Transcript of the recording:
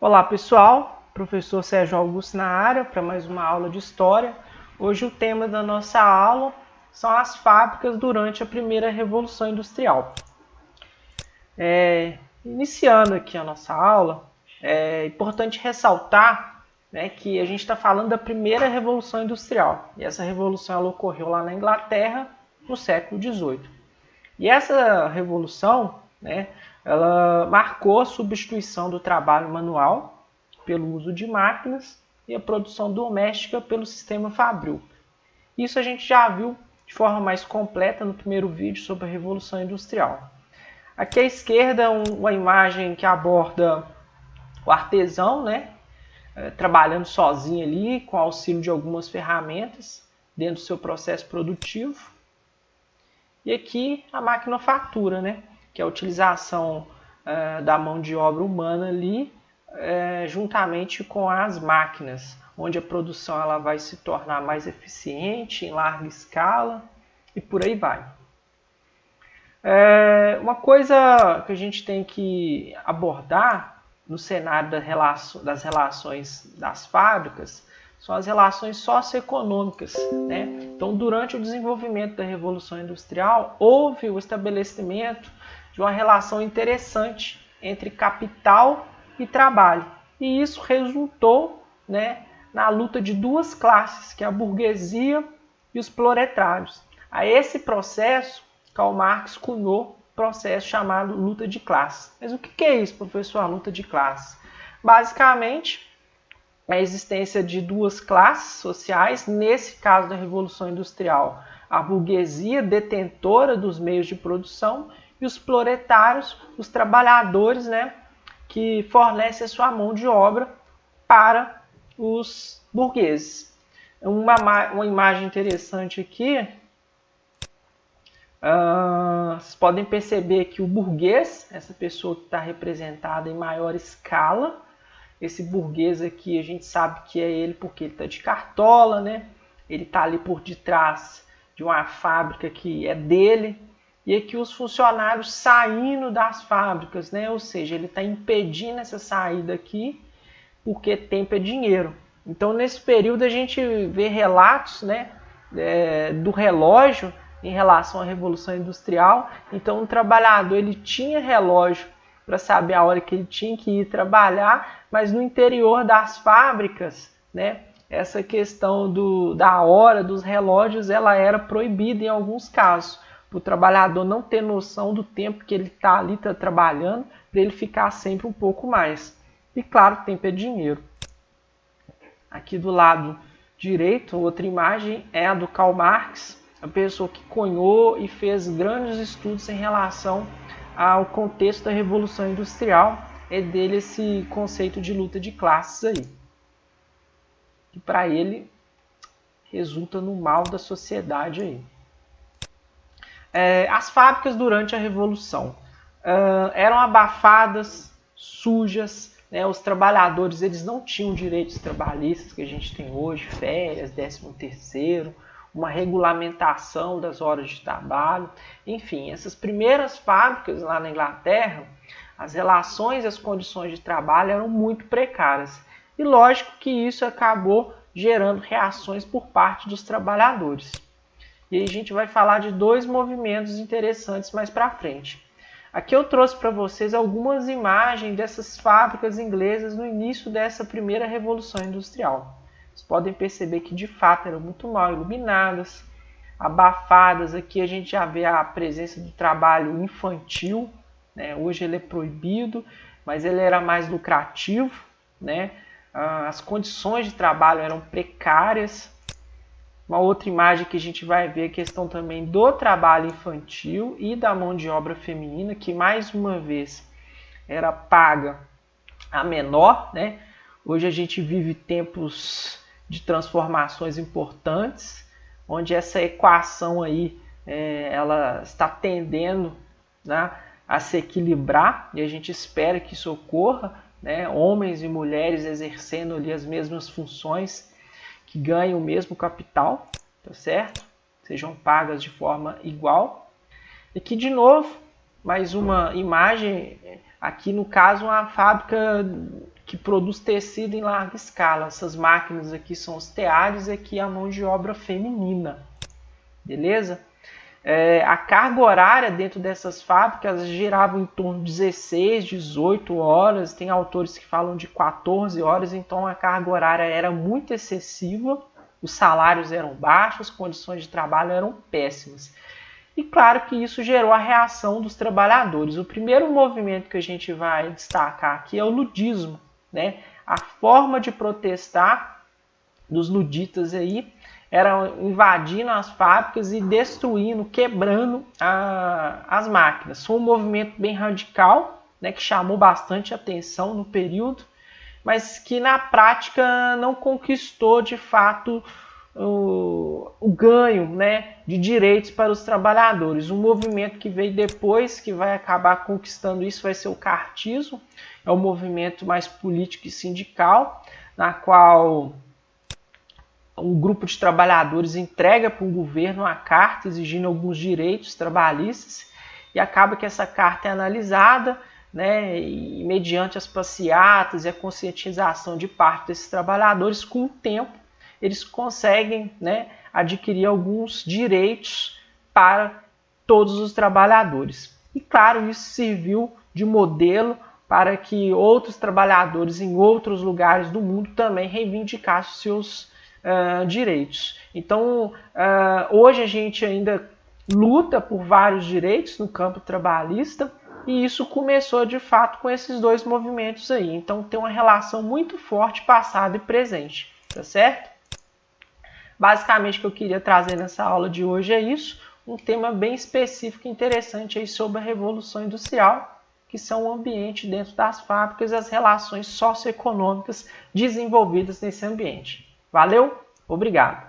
Olá pessoal, professor Sérgio Augusto na área para mais uma aula de História. Hoje o tema da nossa aula são as fábricas durante a primeira Revolução Industrial. Iniciando aqui a nossa aula, é importante ressaltar, que a gente está falando da primeira Revolução Industrial. E essa revolução ela ocorreu lá na Inglaterra no século XVIII. E essa revolução, ela marcou a substituição do trabalho manual pelo uso de máquinas e a produção doméstica pelo sistema fabril. Isso a gente já viu de forma mais completa no primeiro vídeo sobre a Revolução Industrial. Aqui à esquerda uma imagem que aborda o artesão, trabalhando sozinho ali com auxílio de algumas ferramentas dentro do seu processo produtivo. E aqui a maquinofatura, que é a utilização da mão de obra humana ali, juntamente com as máquinas, onde a produção ela vai se tornar mais eficiente em larga escala e por aí vai. Uma coisa que a gente tem que abordar no cenário das relações das fábricas são as relações socioeconômicas. Então, durante o desenvolvimento da Revolução Industrial, houve o estabelecimento de uma relação interessante entre capital e trabalho. E isso resultou na luta de duas classes, que é a burguesia e os proletários. A esse processo, Karl Marx cunhou um processo chamado luta de classes. Mas o que é isso, professor, a luta de classes? Basicamente, a existência de duas classes sociais, nesse caso da Revolução Industrial, a burguesia detentora dos meios de produção e os proletários, os trabalhadores, que fornecem a sua mão de obra para os burgueses. Uma imagem interessante aqui, vocês podem perceber que o burguês, essa pessoa que está representada em maior escala, esse burguês aqui a gente sabe que é ele porque ele está de cartola, ele está ali por detrás de uma fábrica que é dele, e aqui os funcionários saindo das fábricas, ou seja, ele está impedindo essa saída aqui porque tempo é dinheiro. Então nesse período a gente vê relatos do relógio em relação à Revolução Industrial. Então o trabalhador ele tinha relógio para saber a hora que ele tinha que ir trabalhar, mas no interior das fábricas, essa questão da hora, dos relógios, ela era proibida em alguns casos, para o trabalhador não ter noção do tempo que ele está ali trabalhando, para ele ficar sempre um pouco mais. E claro, tempo é dinheiro. Aqui do lado direito, outra imagem é a do Karl Marx, a pessoa que cunhou e fez grandes estudos em relação ao contexto da Revolução Industrial. É dele esse conceito de luta de classes aí. E para ele resulta no mal da sociedade aí. As fábricas durante a Revolução eram abafadas, sujas, os trabalhadores eles não tinham direitos trabalhistas que a gente tem hoje, férias, 13º, uma regulamentação das horas de trabalho. Enfim, essas primeiras fábricas lá na Inglaterra, as relações e as condições de trabalho eram muito precárias. E lógico que isso acabou gerando reações por parte dos trabalhadores. E aí a gente vai falar de dois movimentos interessantes mais para frente. Aqui eu trouxe para vocês algumas imagens dessas fábricas inglesas no início dessa primeira Revolução Industrial. Vocês podem perceber que de fato eram muito mal iluminadas, abafadas. Aqui a gente já vê a presença do trabalho infantil. Hoje ele é proibido, mas ele era mais lucrativo. As condições de trabalho eram precárias. Uma outra imagem que a gente vai ver é a questão também do trabalho infantil e da mão de obra feminina, que mais uma vez era paga a menor. Hoje a gente vive tempos de transformações importantes, onde essa equação aí ela está tendendo a se equilibrar, e a gente espera que isso ocorra, homens e mulheres exercendo ali as mesmas funções, que ganhem o mesmo capital, tá certo? Sejam pagas de forma igual. Aqui de novo, mais uma imagem, aqui no caso uma fábrica que produz tecido em larga escala. Essas máquinas aqui são os teares e aqui a mão de obra feminina. Beleza? A carga horária dentro dessas fábricas girava em torno de 16, 18 horas. Tem autores que falam de 14 horas, então a carga horária era muito excessiva, os salários eram baixos, as condições de trabalho eram péssimas. E claro que isso gerou a reação dos trabalhadores. O primeiro movimento que a gente vai destacar aqui é o nudismo, né? A forma de protestar dos nuditas aí era invadindo as fábricas e destruindo, quebrando as máquinas. Foi um movimento bem radical, né, que chamou bastante atenção no período, mas que na prática não conquistou de fato o ganho, né, de direitos para os trabalhadores. Um movimento que veio depois, que vai acabar conquistando isso, vai ser o cartismo. É um movimento mais político e sindical, na qual um grupo de trabalhadores entrega para o governo uma carta exigindo alguns direitos trabalhistas e acaba que essa carta é analisada, né, e mediante as passeatas e a conscientização de parte desses trabalhadores, com o tempo eles conseguem, né, adquirir alguns direitos para todos os trabalhadores. E claro, isso serviu de modelo para que outros trabalhadores em outros lugares do mundo também reivindicassem seus direitos. Então, hoje a gente ainda luta por vários direitos no campo trabalhista e isso começou de fato com esses dois movimentos aí. Então, tem uma relação muito forte passado e presente, tá certo? Basicamente, o que eu queria trazer nessa aula de hoje é isso, um tema bem específico e interessante aí sobre a Revolução Industrial, que são o ambiente dentro das fábricas e as relações socioeconômicas desenvolvidas nesse ambiente. Valeu, obrigado!